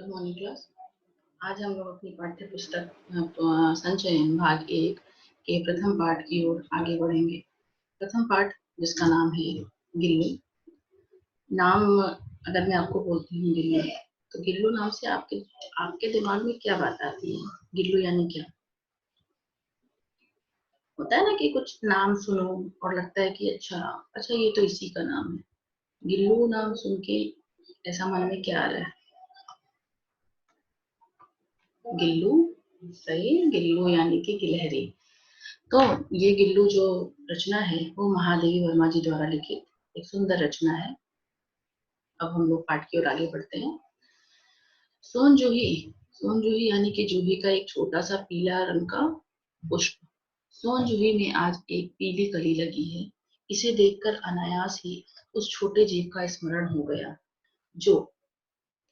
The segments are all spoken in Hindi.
Good morning class. आज हम लोग अपनी पाठ्य पुस्तक संचयन भाग 1 के प्रथम पाठ की ओर आगे बढ़ेंगे। प्रथम पाठ जिसका नाम है गिल्लू। नाम अगर मैं आपको बोलती हूँ गिल्लू, तो गिल्लू नाम से आपके आपके दिमाग में क्या बात आती है? गिल्लू यानी क्या? होता है ना कि कुछ नाम सुनो और लगता है कि अच्छा ये तो इसी का नाम है। गिल्लू नाम सुन के ऐसा मन में क्या आ रहा है? गिल्लू, सही। गिल्लू यानी कि गिलहरी। तो ये गिल्लू जो रचना है वो महादेवी वर्मा जी द्वारा लिखित एक सुंदर रचना है। अब हम लोग पाठ की ओर आगे बढ़ते हैं। सोन जूही। सोन जूही यानी कि जूही का एक छोटा सा पीला रंग का पुष्प। सोन जूही में आज एक पीली कली लगी है। इसे देखकर अनायास ही उस छोटे जीव का स्मरण हो गया जो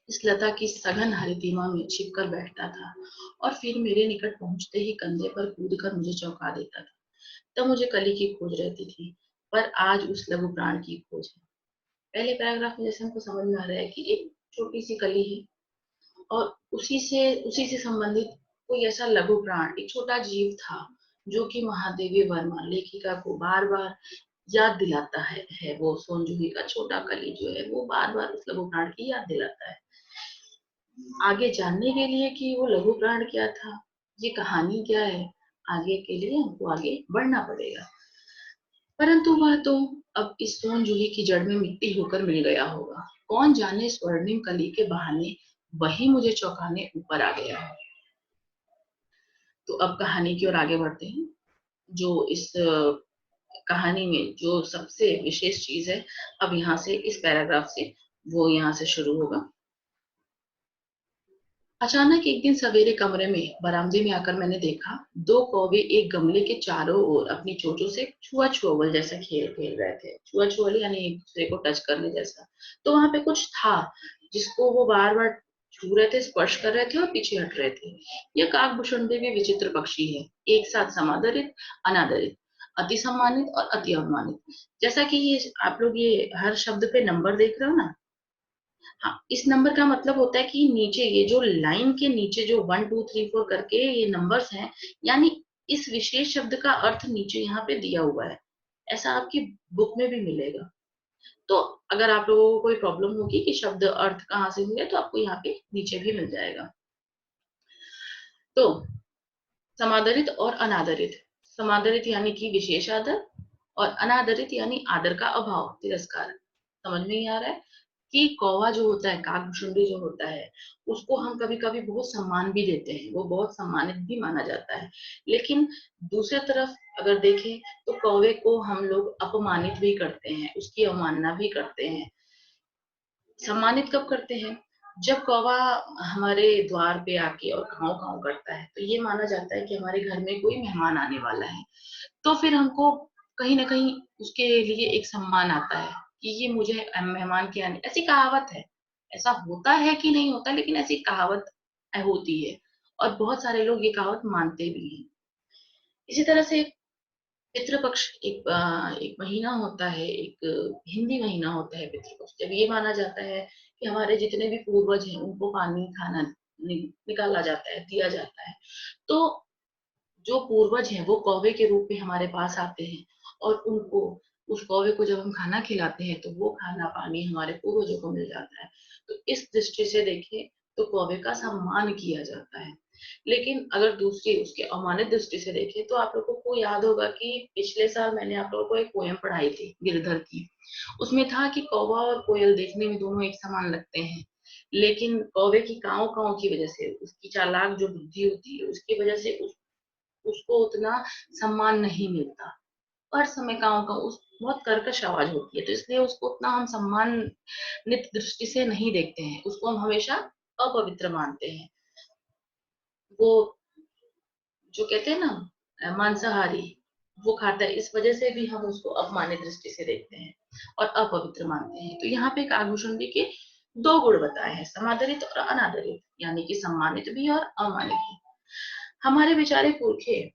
इस लता की सघन हरितिमा में छिपकर बैठता था और फिर मेरे निकट पहुंचते ही कंधे पर कूदकर मुझे चौंका देता था। तब मुझे कली की खोज रहती थी, पर आज उस लघु प्राण की खोज है। पहले पैराग्राफ में जैसे हमको समझ में आ रहा है कि एक छोटी सी कली है और उसी से संबंधित कोई ऐसा लघु प्राण, एक छोटा जीव था जो कि महादेवी वर्मा लेखिका को बार बार याद दिलाता है वो सोनजूही का छोटा कली जो है वो बार बार उस लघु प्राण की याद दिलाता है। आगे जानने के लिए कि वो लघु प्राण क्या था, ये कहानी क्या है, आगे के लिए हमको आगे बढ़ना पड़ेगा। परंतु वह तो अब इस सोन जूही की जड़ में मिट्टी होकर मिल गया होगा। कौन जाने स्वर्णिम कली के बहाने वही मुझे चौंकाने ऊपर आ गया है। तो अब कहानी की ओर आगे बढ़ते हैं। जो इस कहानी में जो सबसे विशेष चीज है, अब यहाँ से इस पैराग्राफ से वो यहाँ से शुरू होगा। अचानक एक दिन सवेरे कमरे में बरामदे में आकर मैंने देखा दो कौवे एक गमले के चारों ओर अपनी चोंचों से छुआ छुअल जैसा खेल खेल रहे थे। छुआ छुअल यानी एक दूसरे को टच करने जैसा। तो वहां पे कुछ था जिसको वो बार बार छू रहे थे, स्पर्श कर रहे थे और पीछे हट रहे थे। यह काकभूषुंडी भी विचित्र पक्षी है, एक साथ समादरित, अनादरित, अति सम्मानित और अति अवमानित। जैसा कि ये आप लोग ये हर शब्द पे नंबर देख रहे हो ना। हाँ, इस नंबर का मतलब होता है कि नीचे ये जो लाइन के नीचे जो 1 2 3 4 करके ये नंबर्स हैं, यानी इस विशेष शब्द का अर्थ नीचे यहाँ पे दिया हुआ है। ऐसा आपकी बुक में भी मिलेगा। तो अगर आप लोगों को कोई प्रॉब्लम होगी कि शब्द अर्थ कहाँ से मिले, तो आपको यहाँ पे नीचे भी मिल जाएगा। तो समादरित और अनादरित। समादरित यानी कि विशेष आदर और अनादरित यानी आदर का अभाव, तिरस्कार। समझ में ही आ रहा है कि कौवा जो होता है, काकभूषुंडी जो होता है, उसको हम कभी कभी बहुत सम्मान भी देते हैं, वो बहुत सम्मानित भी माना जाता है। लेकिन दूसरी तरफ अगर देखें तो कौवे को हम लोग अपमानित भी करते हैं, उसकी अवमानना भी करते हैं। सम्मानित कब करते हैं? जब कौवा हमारे द्वार पे आके और काव काव करता है, तो ये माना जाता है कि हमारे घर में कोई मेहमान आने वाला है। तो फिर हमको कहीं ना कहीं उसके लिए एक सम्मान आता है कि ये मुझे मेहमान के आने, ऐसी कहावत है। ऐसा होता है कि नहीं होता, लेकिन ऐसी कहावत होती है और बहुत सारे लोग ये कहावत मानते भी हैं। इसी तरह से पितृपक्ष एक महीना होता है, एक हिंदी महीना होता है पितृपक्ष। जब ये माना जाता है कि हमारे जितने भी पूर्वज हैं उनको पानी खाना निकाला जाता है, दिया जाता है। तो जो पूर्वज हैं वो कौवे के रूप में हमारे पास आते हैं और उनको, उस कौवे को जब हम खाना खिलाते हैं तो वो खाना पानी हमारे पूर्वजों को मिल जाता है। तो इस दृष्टि से देखें तो कौवे का सम्मान किया जाता है। लेकिन अगर दूसरी उसके अवमानित दृष्टि से देखें तो आप लोगों को याद होगा कि पिछले साल मैंने आप लोगों को एक पोयम पढ़ाई थी गिरधर की। उसमें था कि कौवा और कोयल देखने में दोनों एक समान लगते हैं, लेकिन कौवे की काव काव की वजह से, उसकी चालाक जो बुद्धि होती है उसकी वजह से उसको उतना सम्मान नहीं मिलता। हर समय काव का उस बहुत कर्कश आवाज होती है, तो इसलिए उसको उतना हम सम्मानित दृष्टि से नहीं देखते हैं, उसको हम हमेशा अपवित्र मानते हैं। वो जो कहते हैं ना मांसाहारी, वो खाता है, इस वजह से भी हम उसको अपमानित दृष्टि से देखते हैं और अपवित्र मानते हैं। तो यहाँ पे काकभूषुंडी के दो गुण बताए हैं, समादरित और अनादरित, यानी कि सम्मानित भी और अवमानित भी। हमारे बेचारे पुरखे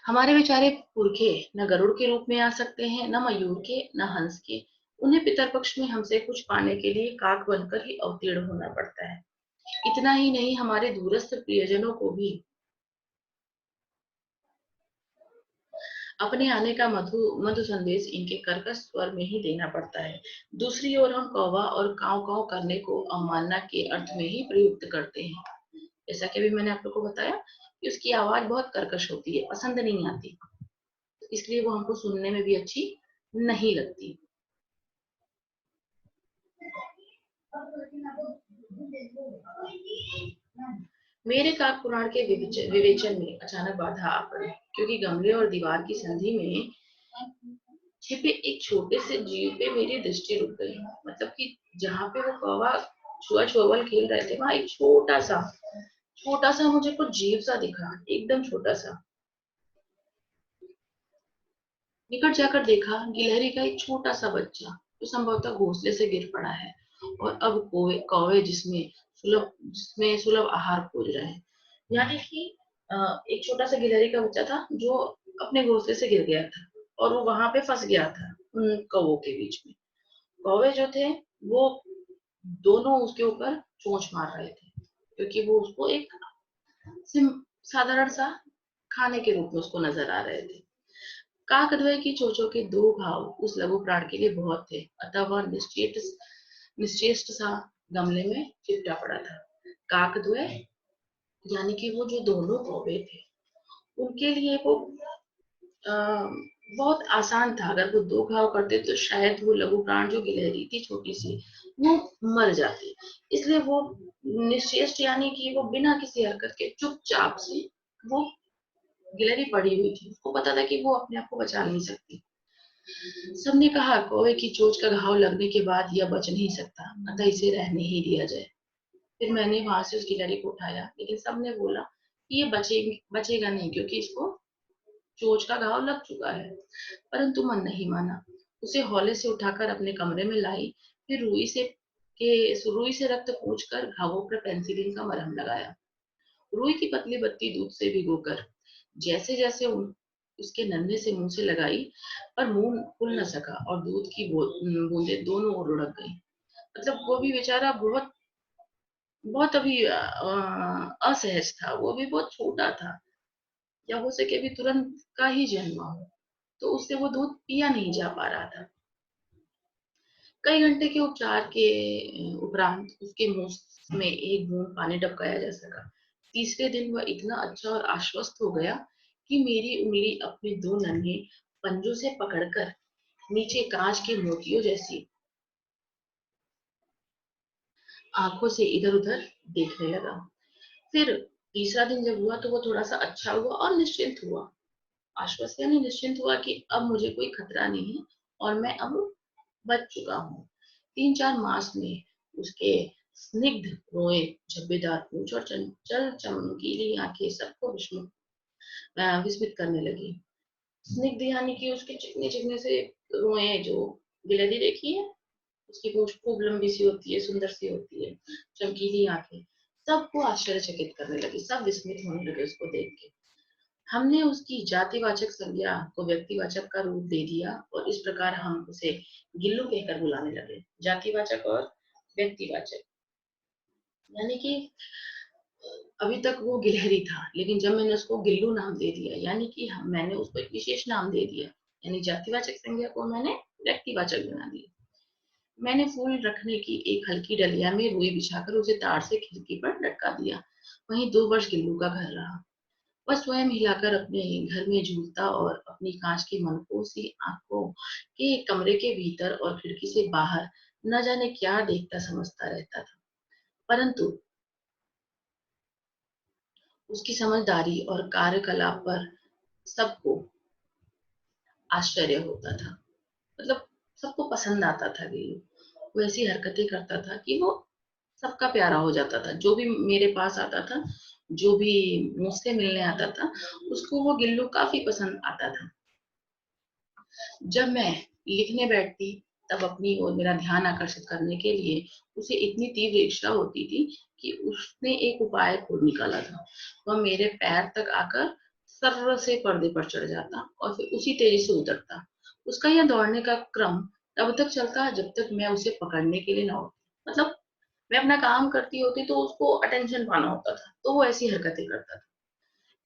हमारे बेचारे पुरखे न गरुड़ के रूप में आ सकते हैं, न मयूर के, न हंस के। उन्हें पितरपक्ष में हमसे कुछ पाने के लिए काक बनकर ही अवतीर्ण होना पड़ता है। इतना ही नहीं, हमारे दूरस्थ प्रियजनों को भी अपने आने का मधु संदेश इनके कर्कश स्वर में ही देना पड़ता है। दूसरी ओर हम कौवा और काव काव करने को अवमानना के अर्थ में ही प्रयुक्त करते हैं। जैसा कि अभी मैंने आप लोग को बताया कि उसकी आवाज बहुत कर्कश होती है, पसंद नहीं आती, इसलिए वो हमको सुनने में भी अच्छी नहीं लगती। मेरे काक पुराण के विवेचन में अचानक बाधा आ पड़ी, क्योंकि गमले और दीवार की संधि में छिपे एक छोटे से जीव पे मेरी दृष्टि रुक गई। मतलब कि जहाँ पे वो कौवा छुआ छुअल खेल रहे थे, वहां एक छोटा सा मुझे कुछ जीव सा दिखा, एकदम छोटा सा। निकट जाकर देखा, गिलहरी का एक छोटा सा बच्चा जो संभवतः घोंसले से गिर पड़ा है, और अब कौवे जिसमें सुलभ आहार खोज रहे हैं। यानी कि एक छोटा सा गिलहरी का बच्चा था जो अपने घोंसले से गिर गया था, और वो वहां पे फंस गया था उन कौवों के बीच में। कौवे जो थे वो दोनों उसके ऊपर चोंच मार रहे थे, क्योंकि वो उसको एक साधारण सा खाने के रूप में उसको नजर आ रहे थे। काकद्वय की चोंचों के दो घाव उस लघु प्राण के लिए बहुत थे, अतः वह निश्चेष्ट सा गमले में चिपटा पड़ा था। काकद्वय यानी कि वो जो दोनों कौवे थे, उनके लिए वो बहुत आसान था। अगर वो दो घाव करते तो शायद वो लघु प्राण जो गिलहरी थी छोटी सी, वो मर जाती। इसलिए वो निश्चेष्ट यानी कि वो बिना किसी हरकत के चुपचाप से वो गिलहरी पड़ी हुई थी। उसको पता था कि वो अपने आप को बचा नहीं सकती। सबने कहा कौवे की चोंच का घाव लगने के बाद यह बच नहीं सकता, अतः इसे रहने ही दिया जाए। फिर मैंने वहां से उस गिलहरी को उठाया, लेकिन सबने बोला कि ये बचेगा नहीं, क्योंकि इसको चोंच का घाव लग चुका है। परंतु मन नहीं माना। उसे हौले से उठाकर अपने कमरे में लाई, फिर रुई से रक्त पोंछ कर घावों पर पेंसिलिन का मरहम लगाया। रुई की पतली बत्ती दूध से भिगोकर जैसे जैसे उसके नन्हे से मुंह से लगाई, पर मुंह खुल न सका और दूध की बूंदें दोनों ओर लुढ़क गई। मतलब वो भी बेचारा बहुत बहुत अभी असहज था, वो भी बहुत छोटा था, या हो सके अभी तुरंत का ही जन्म हो, तो उससे वो दूध पिया नहीं जा पा रहा था। कई घंटे के उपचार के उपरांत उसके मुंह में एक बूंद पानी टपकाया जा सका। तीसरे दिन वह इतना अच्छा और आश्वस्त हो गया कि मेरी उंगली अपने दो नन्हे पंजों से पकड़कर नीचे कांच के मोतियों जैसी आंखों से इधर उधर देखने लगा। फिर तीसरा दिन जब हुआ तो वो थोड़ा सा अच्छा हुआ और निश्चिंत हुआ। आश्वस्त यानी निश्चिंत हुआ कि अब मुझे कोई खतरा नहीं है और मैं अब बच चुका हूँ। 3-4 मास में उसके स्निग्ध रोए, झब्बेदार पूंछ और चंचल चमकीली आंखें सबको विस्मित करने लगी। स्निग्ध यानी कि उसके चिकने चिकने से रोए, जो गिलहरी देखी है, उसकी पूंछ खूब लंबी सी होती है, सुंदर सी होती है, चमकीली आंखें, सबको आश्चर्यचकित करने लगी। सब विस्मित होने लगे उसको देख के। हमने उसकी जातिवाचक संज्ञा को व्यक्तिवाचक का रूप दे दिया, और इस प्रकार हम उसे गिल्लू कहकर बुलाने लगे। जातिवाचक और व्यक्तिवाचक यानी कि अभी तक वो गिलहरी था, लेकिन जब मैंने उसको गिल्लू नाम दे दिया, यानी कि मैंने उसको एक विशेष नाम दे दिया, यानी जातिवाचक संज्ञा को मैंने व्यक्तिवाचक बना दिया। मैंने फूल रखने की एक हल्की डलिया में रुई बिछाकर उसे तार से खिड़की पर लटका दिया। वहीं 2 वर्ष गिल्लू का घर रहा। वह स्वयं हिलाकर अपने घर में झूलता और अपनी कांच की मनकोसी आंखों के कमरे के भीतर और खिड़की से बाहर न जाने क्या देखता समझता रहता था। परंतु उसकी समझदारी और कार्यकलाप पर सबको आश्चर्य होता था। मतलब सबको पसंद आता था गिल्लू। वो ऐसी हरकतें करता था कि वो सबका प्यारा हो जाता था। जो भी मेरे पास आता था, जो भी मुझसे मिलने आता था, उसको वो गिल्लू काफी पसंद आता था। जब मैं लिखने बैठती, तब अपनी ओर मेरा ध्यान आकर्षित करने के लिए उसे इतनी तीव्र इच्छा होती थी कि उसने एक उपाय खोज निकाला था। वह मेरे पैर तक आकर सर्र से पर्दे पर चढ़ जाता और फिर उसी तेजी से उतरता। उसका यह दौड़ने का क्रम तब तक चलता जब तक मैं उसे पकड़ने के लिए ना उठती। मतलब मैं अपना काम करती होती तो उसको अटेंशन पाना होता था, तो वो ऐसी हरकतें करता था।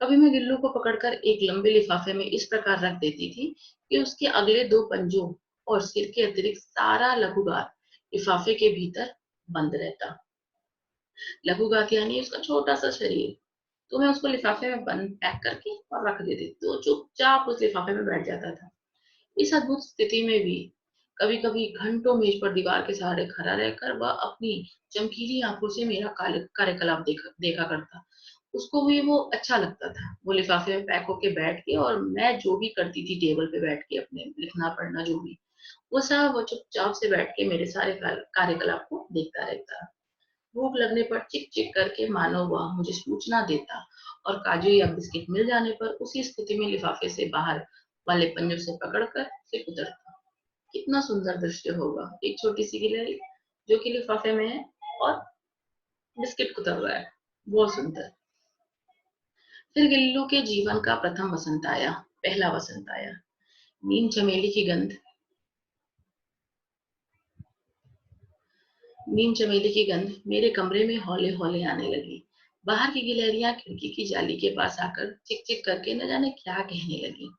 कभी मैं गिल्लू को पकड़कर एक लंबे लिफाफे में इस प्रकार रख देती थी कि उसके अगले 2 पंजों और सिर के अतिरिक्त सारा लघुगार लिफाफे के भीतर बंद रहता। लघुगात यानी उसका छोटा-सा शरीर। तो मैं उसको लिफाफे में बंद पैक करके और रख देती थी, तो चुपचाप उस लिफाफे में बैठ जाता था। इस अद्भुत स्थिति में भी कभी-कभी घंटों मेज पर दीवार के सहारे खड़ा रहकर वह अपनी चमकीली आँखों से मेरा कार्यकलाप देखा देखा करता। उसको भी वो अच्छा लगता था। वो लिफाफे में पैक होके बैठ के और मैं जो भी करती थी टेबल पे बैठ के अपने लिखना-पढ़ना जो भी, वो सब वो चुपचाप से बैठ के मेरे सारे कार्यकलाप को देखता रहता। भूख लगने पर चिक-चिक करके मानो वह मुझे सूचना देता और काजू या बिस्किट मिल जाने पर उसी स्थिति में लिफाफे से बाहर वाले पंजों से पकड़कर उसे कुतरता। कितना सुंदर दृश्य होगा! एक छोटी-सी गिलहरी जो कि लिफाफे में है और बिस्किट कुतर रहा है। बहुत सुंदर। फिर गिल्लू के जीवन का प्रथम वसंत आया, पहला वसंत आया। नीम चमेली की गंध मेरे कमरे में हौले-हौले आने लगी। बाहर की गिलहरियाँ खिड़की की जाली के पास आकर चिक-चिक करके न जाने क्या कहने लगी।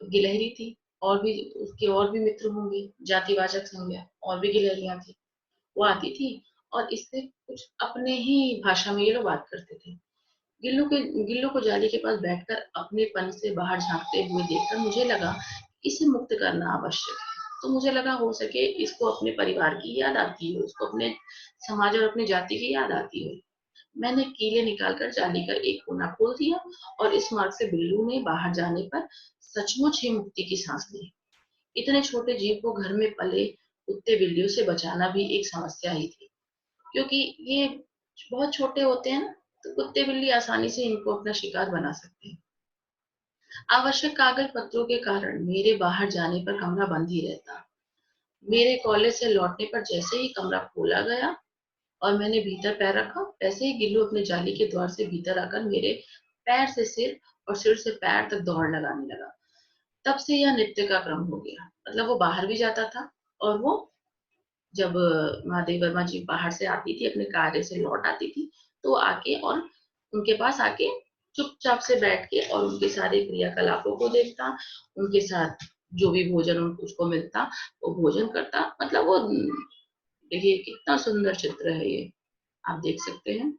गिलहरी थी और भी उसके और भी मित्र होंगे, जातिवाचक संज्ञा और भी गिलहरियाँ थी। वो आती थी और इससे कुछ अपने ही भाषा में ये लोग बात करते थे। गिल्लू को जाली के पास बैठकर अपनेपन से बाहर झाँकते हुए देखकर मुझे लगा इसे मुक्त करना आवश्यक है। तो मुझे लगा हो सके इसको अपने परिवार की याद आती है, उसको अपने समाज और अपनी जाति की याद आती है। मैंने कीले निकालकर जाली का एक कोना खोल दिया और इस मार्ग से बिल्लू ने बाहर जाने पर सचमुच ही मुक्ति की सांस ली। इतने छोटे जीव को घर में पले कुत्ते बिल्लियों से बचाना भी एक समस्या ही थी, क्योंकि ये बहुत छोटे होते हैं ना, तो कुत्ते बिल्ली आसानी से इनको अपना शिकार बना सकते हैं। आवश्यक कागज पत्रों के कारण मेरे बाहर जाने पर कमरा बंद ही रहता। मेरे कॉलेज से लौटने पर जैसे ही कमरा खोला गया और मैंने भीतर पैर रखा, वैसे ही गिल्लू अपने जाली के द्वार से भीतर आकर मेरे पैर से सिर और सिर से पैर तक दौड़ लगाने लगा। तब से यह नित्य का क्रम हो गया। मतलब वो बाहर भी जाता था और वो जब महादेव वर्मा जी बाहर से आती थी, अपने कार्य से लौट आती थी, तो आके और उनके पास आके चुपचाप से बैठ के और उनके सारे क्रियाकलापों को देखता, उनके साथ जो भी भोजन उसको मिलता, वो भोजन करता। मतलब वो देखिए कितना सुंदर चित्र है ये, आप देख सकते हैं।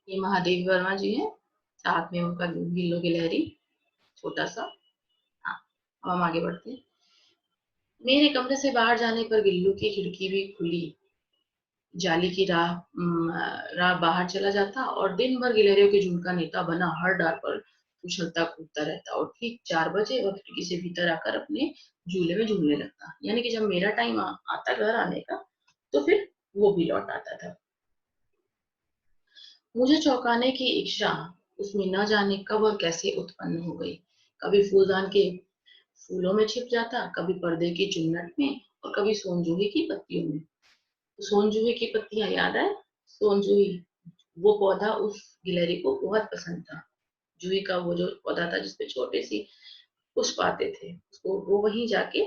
ये महादेव वर्मा जी हैं, साथ में उनका गिल्लो गिलहरी छोटा-सा। हाँ, अब हम आगे बढ़ते हैं। मेरे कमरे से बाहर जाने पर गिल्लू की खिड़की भी खुली जाली की राह बाहर चला जाता और दिन भर गिलहरियों के झुंड का नेता बना हर डाल पर उछलता कूदता रहता और ठीक 4 बजे वह खिड़की से भीतर आकर अपने झूले में झूलने लगता। यानी कि जब मेरा टाइम आता घर आने का, तो फिर वो भी लौट आता था। मुझे चौंकाने की इच्छा उसमें न जाने कब और कैसे उत्पन्न हो गई। कभी फूलदान के फूलों में छिप जाता, कभी पर्दे की चुन्नट में और कभी सोनजूही की पत्तियों में। सोनजूही की पत्तियाँ याद है? सोनजूही, वो पौधा उस गिलहरी को बहुत पसंद था। जूही का वो जो पौधा था जिसपे छोटे-सी पुष्प आते थे, उसको वो वहीं जाके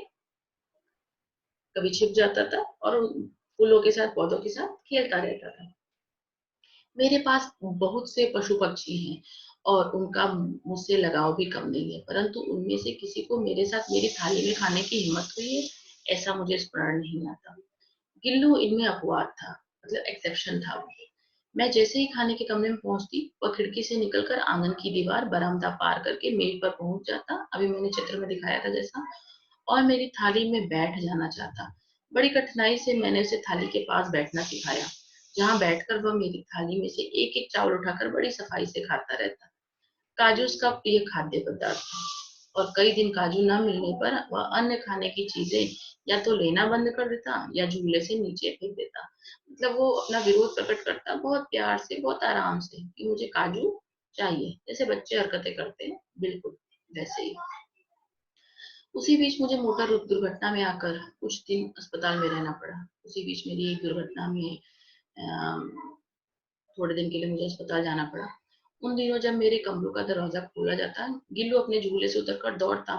कभी छिप जाता था और उन फूलों के साथ, पौधों के साथ खेलता रहता था। मेरे पास बहुत से पशु-पक्षी हैं और उनका मुझसे लगाव भी कम नहीं है, परंतु उनमें से किसी को मेरे साथ मेरी थाली में खाने की हिम्मत हुई है, ऐसा मुझे स्मरण नहीं आता। गिल्लू इनमें अपवाद था, मतलब एक्सेप्शन था वो। मैं जैसे ही खाने के कमरे में पहुँचती, वह खिड़की से निकलकर आँगन की दीवार, बरामदा पार करके मेज पर पहुँच जाता, अभी मैंने चित्र में दिखाया था जैसा, और मेरी थाली में बैठ जाना चाहता। बड़ी कठिनाई से मैंने उसे थाली के पास बैठना सिखाया, जहाँ बैठकर वह मेरी थाली में से एक-एक चावल उठाकर बड़ी सफाई से खाता रहता। काजू उसका प्रिय खाद्य पदार्थ था और कई दिन काजू न मिलने पर वह अन्य खाने की चीजें या तो लेना बंद कर देता या झूले से नीचे फेंक देता। मतलब वो अपना विरोध प्रकट करता बहुत प्यार से, बहुत आराम से कि मुझे काजू चाहिए, जैसे बच्चे हरकतें करते हैं, बिल्कुल वैसे ही। उसी बीच मुझे मोटर दुर्घटना में आकर कुछ दिन अस्पताल में रहना पड़ा। उसी बीच मेरी एक दुर्घटना में अ, थोड़े दिन के लिए मुझे अस्पताल जाना पड़ा। उन दिनों जब मेरे कमरों का दरवाजा खोला जाता, गिल्लू अपने झूले से उतरकर दौड़ता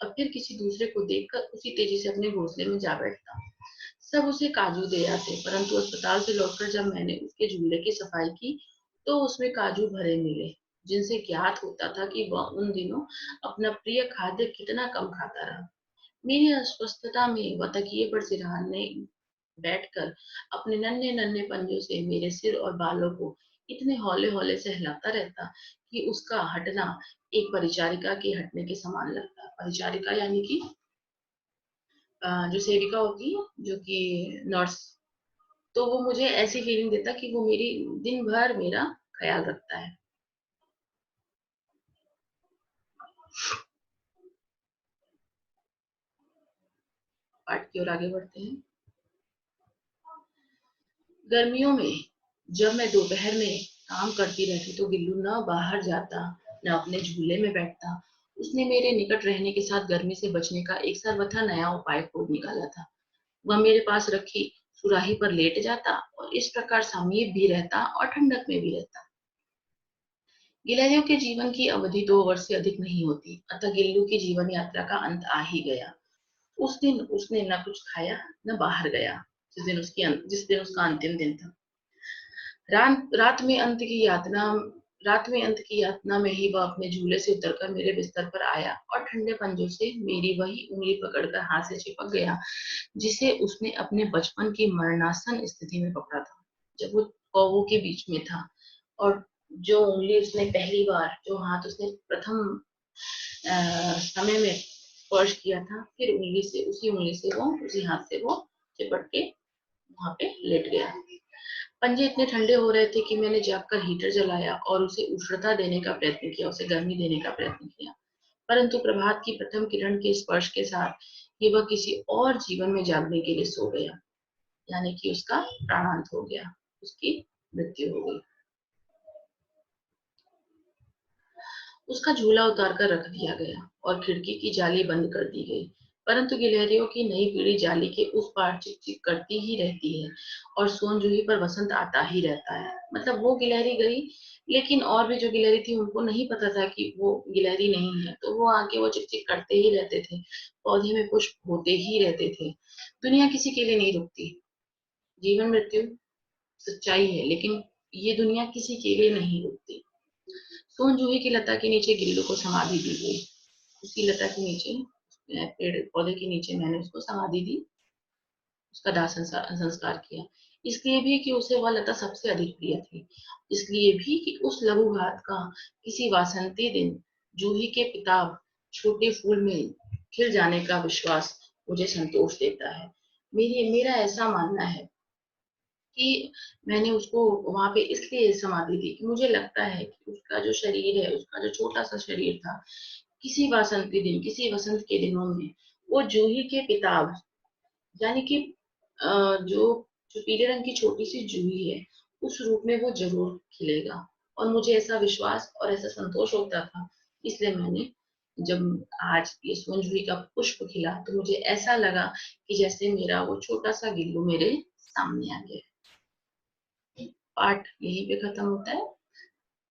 और फिर किसी दूसरे को देखकर उसी तेजी से अपने घोंसले में जा बैठता। सब उसे काजू दे आते, परंतु अस्पताल से लौटकर जब मैंने उसके झूले की सफाई की, तो उसमें काजू भरे मिले, जिनसे ज्ञात होता था कि वह उन दिनों अपना प्रिय खाद्य कितना कम खाता रहा। मेरी अस्वस्थता में वह तकिए पर सिरहाने बैठकर अपने नन्हे नन्हे पंजों से मेरे सिर और बालों को इतने हौले हौले से हिलाता रहता कि उसका हटना एक परिचारिका के हटने के समान लगता। परिचारिका यानी कि जो सेविका होती है, जो कि नर्स। तो वो मुझे ऐसी फीलिंग देता कि वो मेरी दिन भर मेरा ख्याल रखता है। पाठ की ओर आगे बढ़ते हैं। गर्मियों में जब मैं दोपहर में काम करती रहती तो गिल्लू न बाहर जाता, न अपने झूले में बैठता। उसने मेरे निकट रहने के साथ गर्मी से बचने का एक सर्वथा नया उपाय खोज निकाला था। वह मेरे पास रखी सुराही पर लेट जाता और इस प्रकार समीप भी रहता और ठंडक में भी रहता। गिलहरियों के जीवन की अवधि 2 वर्ष से अधिक नहीं होती, अतः गिल्लू की जीवन यात्रा का अंत आ ही गया। उस दिन उसने न कुछ खाया, न बाहर गया। जिस दिन उसका अंतिम दिन था। रात रात में अंत की यातना रात में अंत की यातना में ही वह अपने झूले से उतरकर मेरे बिस्तर पर आया और ठंडे पंजों से मेरी वही उंगली पकड़कर हाथ से चिपक गया, जिसे उसने अपने बचपन की मरणासन स्थिति में पकड़ा था, जब वो कौवों के बीच में था। और जो उंगली उसने पहली बार, जो हाथ उसने प्रथम समय में स्पर्श किया था, फिर उसी उंगली से वो, उसी हाथ से वो चिपट के वहां पे लेट गया। पंजे इतने ठंडे हो रहे थे कि मैंने जागकर हीटर जलाया और उसे उष्णता देने का प्रयत्न किया, उसे गर्मी देने का प्रयत्न किया। परंतु प्रभात की प्रथम किरण के स्पर्श के साथ ही वह किसी और जीवन में जागने के लिए सो गया, यानी कि उसका प्राणांत हो गया, उसकी मृत्यु हो गई। उसका झूला उतार कर रख दिया गया और खिड़की की जाली बंद कर दी गई। परंतु गिलहरियों की नई पीढ़ी जाली के उस पार चिक चिक करती ही रहती है और सोनजूही पर वसंत आता ही रहता है। मतलब वो गिलहरी गई, लेकिन और भी जो गिलहरी थी उनको नहीं पता था कि वो गिलहरी नहीं है, तो वो आके वो चिक चिक करते ही रहते थे। पौधे में पुष्प होते ही रहते थे। दुनिया किसी के लिए नहीं रुकती। जीवन मृत्यु सच्चाई है, लेकिन ये दुनिया किसी के लिए नहीं रुकती। सोनजूही की लता के नीचे गिल्लू को समाधि दी गई। उसी लता के नीचे, पेड़ पौधे के नीचे मैंने उसको समाधि दी, उसका दाह संस्कार किया। इसलिए भी कि उसे वह लता सबसे अधिक प्रिय थी। इसलिए भी कि उस लघु घात का किसी वासंती दिन जूही के पिताब छोटे फूल में खिल जाने का विश्वास मुझे संतोष देता है। मेरा ऐसा मानना है कि मैंने उसको वहां पे इसलिए समाधि दी कि मुझे लगता है कि उसका जो शरीर है, उसका जो छोटा सा शरीर था, किसी वासंती दिन, किसी वसंत के दिनों में वो जूही के पिताब, यानी कि जो जो पीले रंग की छोटी सी जूही है, उस रूप में वो जरूर खिलेगा। और मुझे ऐसा विश्वास और ऐसा संतोष होता था, इसलिए मैंने जब आज ये सोनजूही का पुष्प खिला तो मुझे ऐसा लगा कि जैसे मेरा वो छोटा सा गिल्लू मेरे सामने आ गया। पाठ यहीं पे खत्म होता है।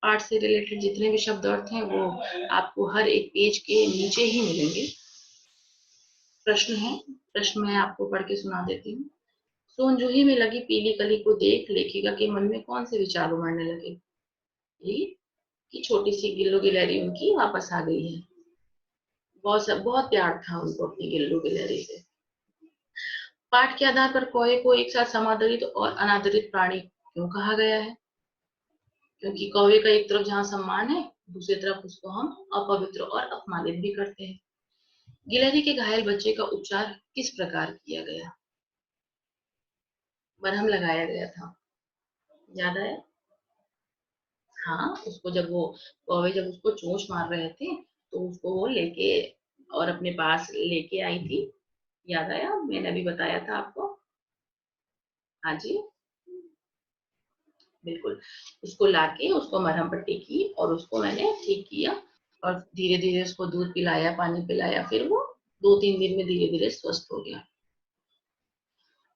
पाठ से रिलेटेड जितने भी शब्द अर्थ हैं वो आपको हर एक पेज के नीचे ही मिलेंगे। प्रश्न है, प्रश्न मैं आपको पढ़ के सुना देती हूँ। सोनजूही में लगी पीली कली को देख लेखिका के मन में कौन से विचार उमड़ने लगे? ये कि छोटी सी गिल्लो गिलहरी उनकी वापस आ गई है। बहुत बहुत प्यार था उनको अपनी गिल्लो गिलहरी से। पाठ के आधार पर कौवे को एक साथ समादरित और अनादरित प्राणी क्यों कहा गया है? क्योंकि कौवे का एक तरफ जहाँ सम्मान है, दूसरी तरफ उसको हम अपवित्र और अपमानित भी करते हैं। गिलहरी के घायल बच्चे का उपचार किस प्रकार किया गया? मरहम लगाया गया था। याद आया? हाँ, उसको जब वो कौवे जब उसको चोंच मार रहे थे, तो उसको वो लेके और अपने पास लेके आई थी। याद आया? मैंने अभी बताया था आपको। हाँ जी, बिल्कुल। उसको लाके उसको मरहम पट्टी की और उसको मैंने ठीक किया और धीरे धीरे उसको दूध पिलाया, पानी पिलाया, फिर वो 2-3 दिन में धीरे धीरे स्वस्थ हो गया।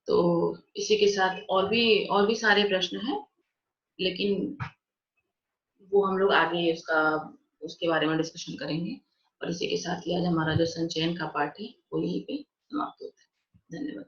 तो इसी के साथ और भी सारे प्रश्न हैं, लेकिन वो हम लोग आगे उसके बारे में डिस्कशन करेंगे। और इसी के साथ ही आज हमारा जो संचयन का पार्ट है वो यहीं पे समाप्त होता है। धन्यवाद।